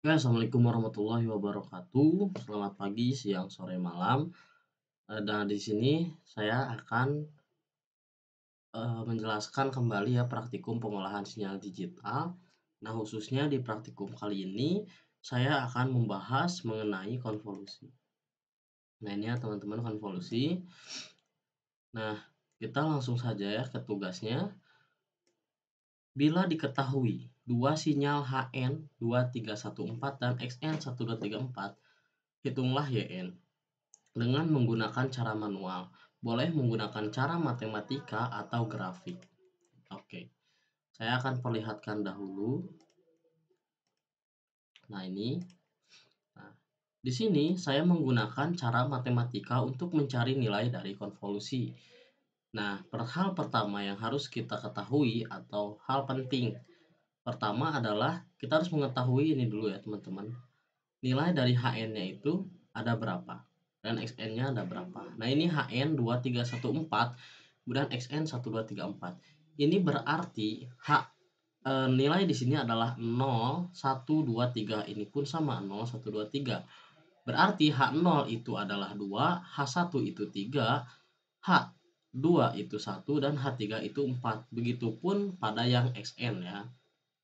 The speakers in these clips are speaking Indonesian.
Ya, assalamualaikum warahmatullahi wabarakatuh. Selamat pagi, siang, sore, malam. Dan di sini saya akan menjelaskan kembali ya praktikum pengolahan sinyal digital. Nah, khususnya di praktikum kali ini saya akan membahas mengenai konvolusi. Nah, ini ya teman-teman konvolusi. Nah, kita langsung saja ya ke tugasnya. Bila diketahui dua sinyal HN 2314 dan XN 1234, hitunglah YN. Dengan menggunakan cara manual, boleh menggunakan cara matematika atau grafik. Oke, saya akan perlihatkan dahulu. Nah, ini. Nah, di sini saya menggunakan cara matematika untuk mencari nilai dari konvolusi. Nah, hal pertama yang harus kita ketahui atau hal penting pertama adalah kita harus mengetahui ini dulu ya, teman-teman. Nilai dari HN-nya itu ada berapa dan XN-nya ada berapa. Nah, ini HN 2314 kemudian XN 1234. Ini berarti nilai di sini adalah 0, 1, 2, 3. Ini pun sama 0, 1, 2, 3. Berarti H0 itu adalah 2, H1 itu 3, H2 itu 1 dan H3 itu 4. Begitupun pada yang XN ya.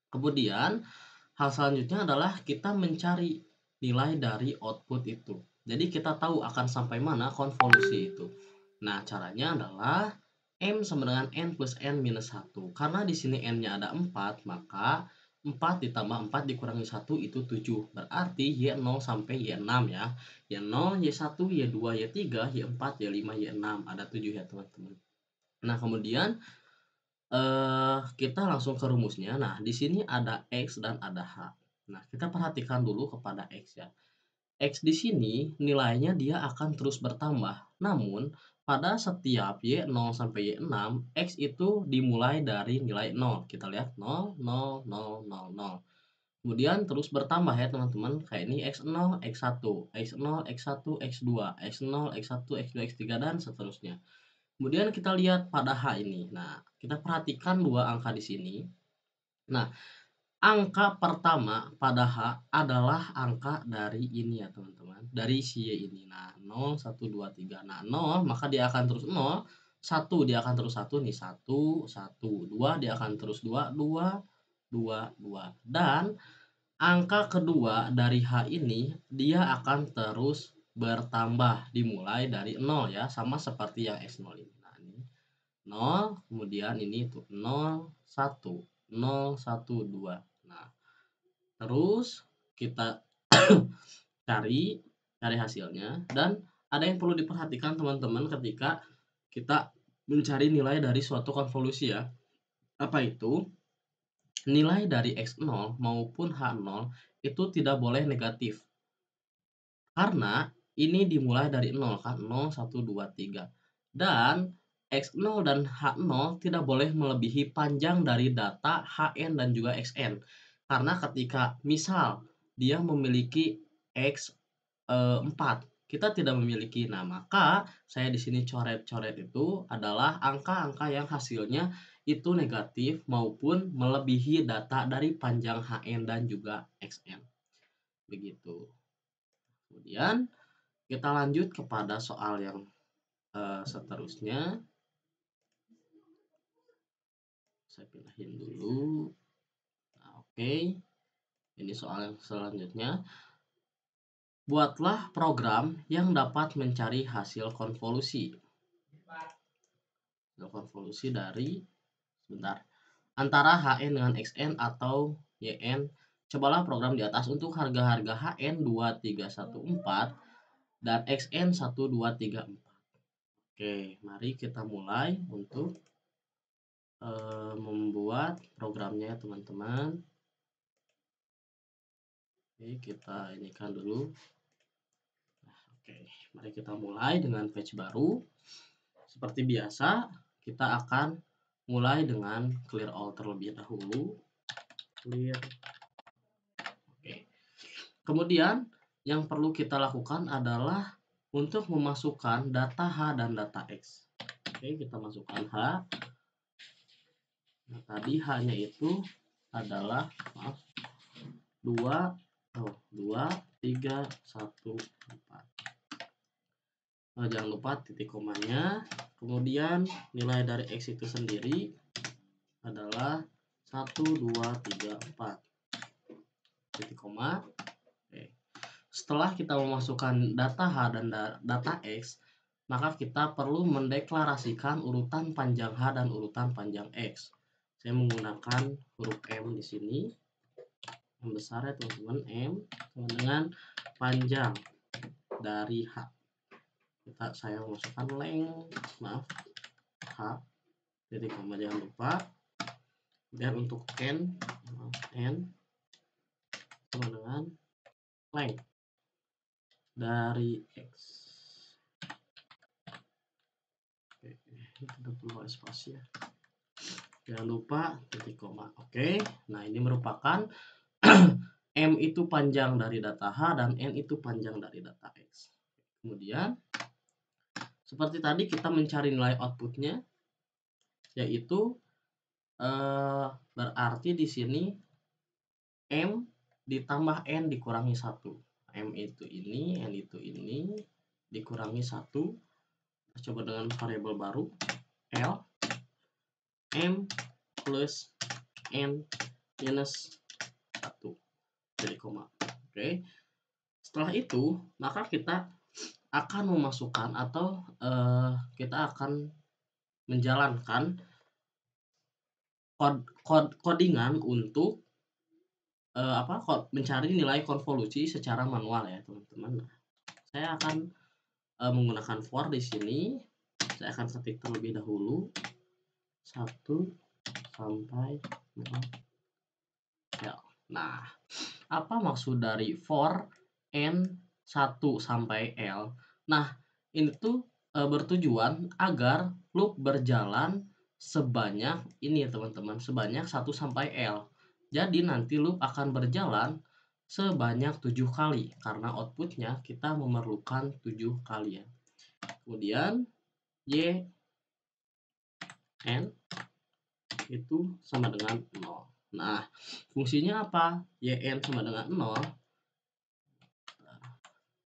Kemudian hal selanjutnya adalah kita mencari nilai dari output itu. Jadi kita tahu akan sampai mana konvolusi itu. Nah, caranya adalah M sama dengan N plus N minus 1. Karena di sini N-nya ada 4, maka 4 ditambah 4 dikurangi 1 itu 7. Berarti Y0 sampai Y6 ya. Y0, Y1, Y2, Y3, Y4, Y5, Y6. Ada 7 ya teman-teman. Nah, kemudian kita langsung ke rumusnya. Nah, di sini ada X dan ada H. Nah, kita perhatikan dulu kepada X ya. X di sini nilainya dia akan terus bertambah. Namun, pada setiap Y0 sampai Y6, X itu dimulai dari nilai 0. Kita lihat 0, 0, 0, 0, 0. Kemudian terus bertambah ya teman-teman. Kayak ini X0, X1, X0, X1, X2, X0, X1, X2, X3, dan seterusnya. Kemudian kita lihat pada H ini. Nah, kita perhatikan dua angka di sini. Nah, angka pertama pada H adalah angka dari ini ya teman-teman. Dari si Y ini. Nah, 0, 1, 2, 3. Nah, 0 maka dia akan terus 0. 1 dia akan terus 1 nih. 1, 1. 2 dia akan terus 2, 2, 2, 2. Dan angka kedua dari H ini dia akan terus bertambah dimulai dari 0 ya. Sama seperti yang X0 ini. Nah, ini 0, kemudian ini tuh 0, 1, 0, 1, 2. Nah, terus kita cari cari hasilnya dan ada yang perlu diperhatikan teman-teman ketika kita mencari nilai dari suatu konvolusi ya. Apa itu? Nilai dari X0 maupun H0 itu tidak boleh negatif. Karena ini dimulai dari 0 kan, 0, 1, 2, 3. Dan X0 dan H0 tidak boleh melebihi panjang dari data HN dan juga XN. Karena ketika misal dia memiliki X 4, kita tidak memiliki. Nah, maka saya di sini coret-coret itu adalah angka-angka yang hasilnya itu negatif maupun melebihi data dari panjang HN dan juga XN. Begitu. Kemudian kita lanjut kepada soal yang seterusnya. Saya pindahin dulu. Nah, oke. Ini soal yang selanjutnya. Buatlah program yang dapat mencari hasil konvolusi. Konvolusi dari sebentar. Antara HN dengan XN atau YN. Cobalah program di atas untuk harga-harga HN 2314 dan XN 1234. Oke, mari kita mulai untuk membuat programnya teman-teman. Oke, kita inikan dulu. Nah, oke, mari kita mulai dengan page baru. Seperti biasa, kita akan mulai dengan clear all terlebih dahulu. Clear. Oke. Kemudian yang perlu kita lakukan adalah untuk memasukkan data H dan data X. Oke, kita masukkan H. Nah, tadi H-nya itu adalah 2 2, 3, 1, 4. Jangan lupa titik komanya. Kemudian nilai dari X itu sendiri adalah 1, 2, 3, 4. Titik koma. Oke. Setelah kita memasukkan data H dan data X, maka kita perlu mendeklarasikan urutan panjang H dan urutan panjang X. Saya menggunakan huruf M di sini. Yang besar ya teman-teman, M sama dengan panjang dari H. Saya masukkan H, titik koma jangan lupa. Dan untuk N sama dengan length dari X. Oke, ini tidak perlu spasi ya. Jangan lupa titik koma. Oke, nah ini merupakan M itu panjang dari data H dan N itu panjang dari data X. Kemudian seperti tadi kita mencari nilai outputnya, yaitu berarti di sini M ditambah N dikurangi 1. M itu ini, N itu ini, dikurangi 1. Coba dengan variabel baru, L, M plus N minus 1. Jadi koma. Oke. Setelah itu, maka kita akan memasukkan atau kita akan menjalankan codingan untuk mencari nilai konvolusi secara manual ya teman-teman. Nah, saya akan menggunakan for di sini. Saya akan ketik terlebih dahulu 1 sampai 0. Ya. Nah, apa maksud dari for n 1 sampai L? Nah, ini tuh bertujuan agar loop berjalan sebanyak ini ya teman-teman, sebanyak 1 sampai L. Jadi nanti loop akan berjalan sebanyak 7 kali karena outputnya kita memerlukan 7 kali ya. Kemudian Y N itu sama dengan 0. Nah, fungsinya apa? YN sama dengan 0.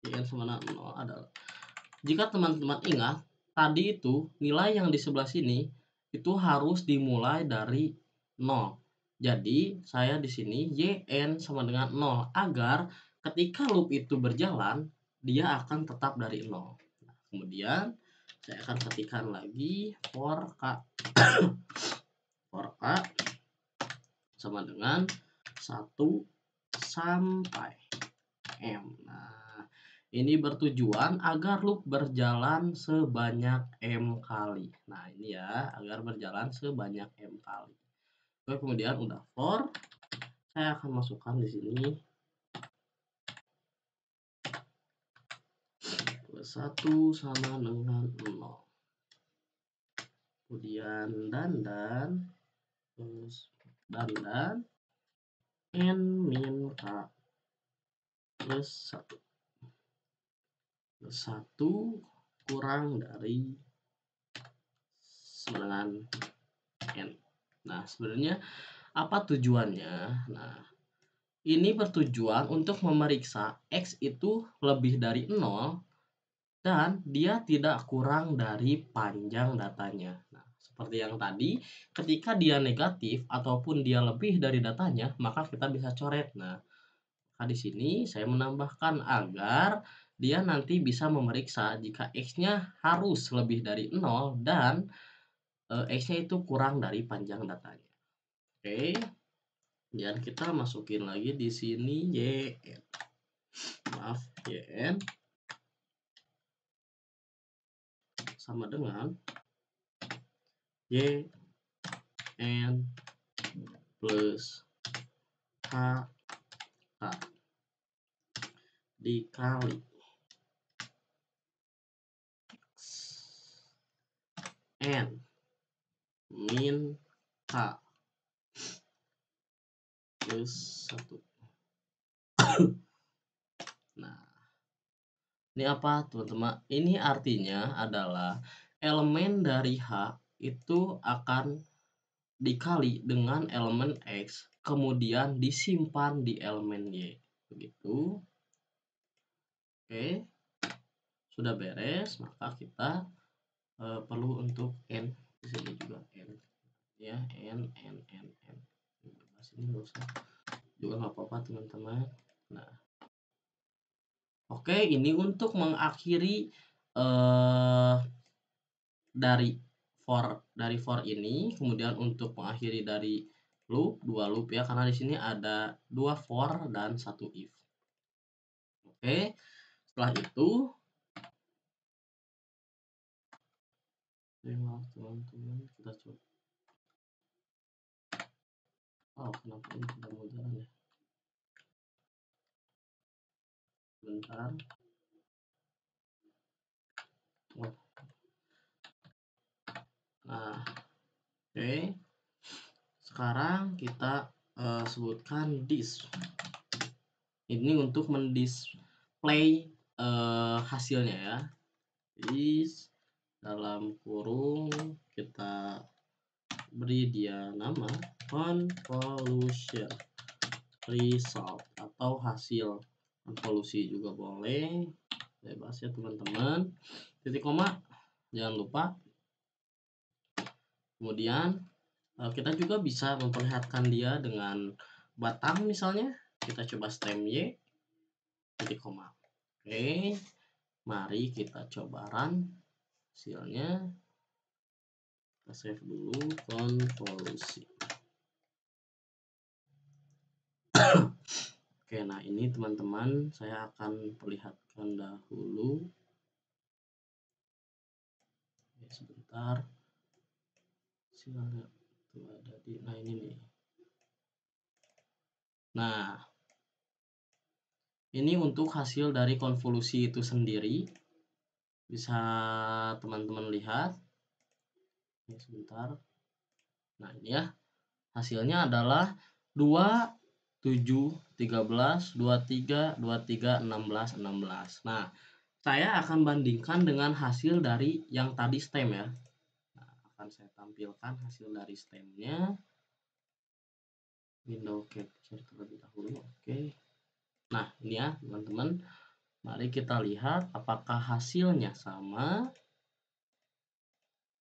YN sama dengan 0 adalah, jika teman-teman ingat, tadi itu nilai yang di sebelah sini itu harus dimulai dari 0. Jadi, saya di sini YN sama dengan 0 agar ketika loop itu berjalan, dia akan tetap dari 0. Nah, kemudian saya akan ketikkan lagi for K sama dengan 1 sampai M. Nah, ini bertujuan agar loop berjalan sebanyak M kali. Nah, ini ya, agar berjalan sebanyak M kali. Oke, kemudian udah for, saya akan masukkan di sini 1 sama dengan 0. Kemudian dandan N min K plus 1. 1 kurang dari sama dengan N. Nah, sebenarnya apa tujuannya? Nah, ini bertujuan untuk memeriksa X itu lebih dari 0 dan dia tidak kurang dari panjang datanya. Nah, seperti yang tadi, ketika dia negatif ataupun dia lebih dari datanya, maka kita bisa coret. Nah, di sini saya menambahkan agar dia nanti bisa memeriksa jika X-nya harus lebih dari 0 dan X-nya itu kurang dari panjang datanya. Oke. Dan kita masukin lagi di sini YN. Maaf, YN sama dengan YN plus HK dikali N min K plus 1. Nah, ini apa teman-teman? Ini artinya adalah elemen dari H itu akan dikali dengan elemen X, kemudian disimpan di elemen Y. begitu. Oke, sudah beres, maka kita perlu untuk n di sini juga n ya, n. Bebas, ini nggak usah juga nggak apa-apa teman-teman. Nah, oke, ini untuk mengakhiri dari for ini, kemudian untuk mengakhiri dari loop, 2 loop ya, karena di sini ada 2 for dan 1 if. Oke, setelah itu teman-teman kita coba. Oh, kenapa ini tidak mau jalan ya? Bentar. Oh. Nah, oke. Sekarang kita sebutkan this. Ini untuk mendisplay hasilnya ya. This dalam kurung kita beri dia nama convolution result atau hasil konvolusi juga boleh, bebas ya teman-teman. Titik koma jangan lupa. Kemudian kita juga bisa memperlihatkan dia dengan batang, misalnya kita coba stem y titik koma. Oke, mari kita coba run hasilnya. Kita save dulu konvolusi. Oke, nah ini teman-teman saya akan perlihatkan dahulu. Oke, sebentar. Silakan tuh ada di, nah ini nih. Nah, ini untuk hasil dari konvolusi itu sendiri. Bisa teman-teman lihat. Ini sebentar. Nah, ini ya. Hasilnya adalah 2, 7, 13, 23, 23, 16, 16. Nah, saya akan bandingkan dengan hasil dari yang tadi stem ya. Nah, akan saya tampilkan hasil dari stemnya. Window capture terlebih dahulu. Oke. Nah, ini ya teman-teman. Mari kita lihat apakah hasilnya sama.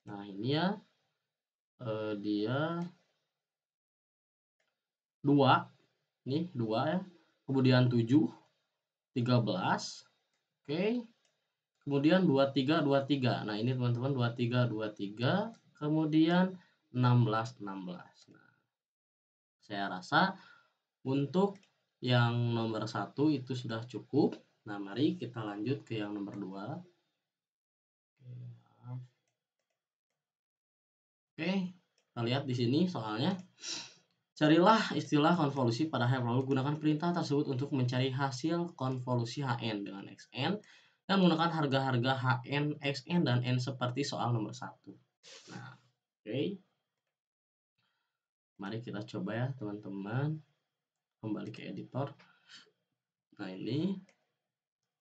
Nah, ini ya. Dia 2. Nih, 2 ya. Kemudian 7, 13. Oke. Kemudian 23, 23. Nah, ini teman-teman 23, 23. Kemudian 16, 16. Nah, saya rasa untuk yang nomor 1 itu sudah cukup. Nah, mari kita lanjut ke yang nomor 2. Oke, kita lihat di sini soalnya. Carilah istilah konvolusi pada HM, lalu gunakan perintah tersebut untuk mencari hasil konvolusi Hn dengan Xn dan menggunakan harga-harga Hn, Xn, dan N seperti soal nomor 1. Nah, oke. Mari kita coba ya teman-teman. Kembali ke editor. Nah, ini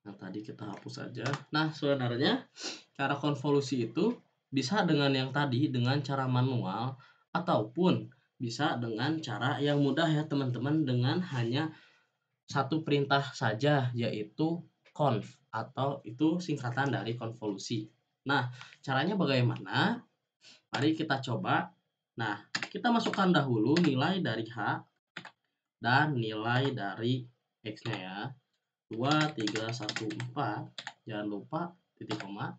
yang tadi kita hapus saja. Nah, sebenarnya cara konvolusi itu bisa dengan yang tadi, dengan cara manual, ataupun bisa dengan cara yang mudah ya teman-teman, dengan hanya satu perintah saja, yaitu conv, atau itu singkatan dari konvolusi. Nah, caranya bagaimana? Mari kita coba. Nah, kita masukkan dahulu nilai dari H dan nilai dari X-nya ya. 2, 3, 1, 4. Jangan lupa titik koma.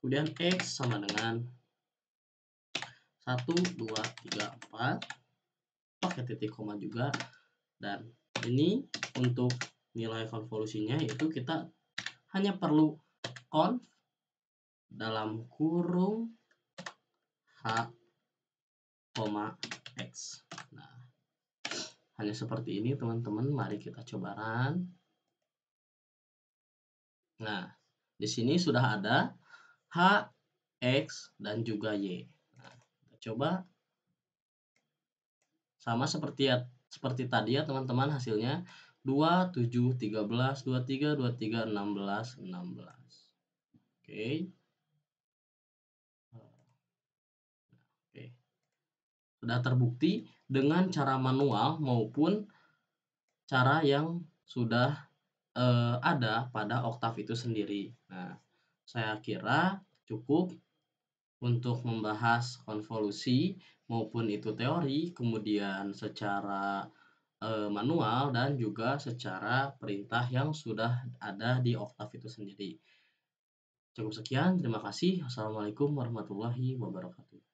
Kemudian X sama dengan 1, 2, 3, 4. Pakai titik koma juga. Dan ini untuk nilai konvolusinya itu kita hanya perlu conv dalam kurung H, X. Nah, hanya seperti ini teman-teman. Mari kita coba run. Nah, di sini sudah ada H, X, dan juga Y. Nah, kita coba sama seperti tadi ya teman-teman, hasilnya 2, 7, 13, 23, 23, 16, 16. Oke. Oke. Sudah terbukti dengan cara manual maupun cara yang sudah, ada pada oktav itu sendiri. Nah, saya kira cukup untuk membahas konvolusi, maupun itu teori, kemudian secara, manual dan juga secara perintah yang sudah ada di oktav itu sendiri. Cukup sekian, terima kasih. Wassalamualaikum warahmatullahi wabarakatuh.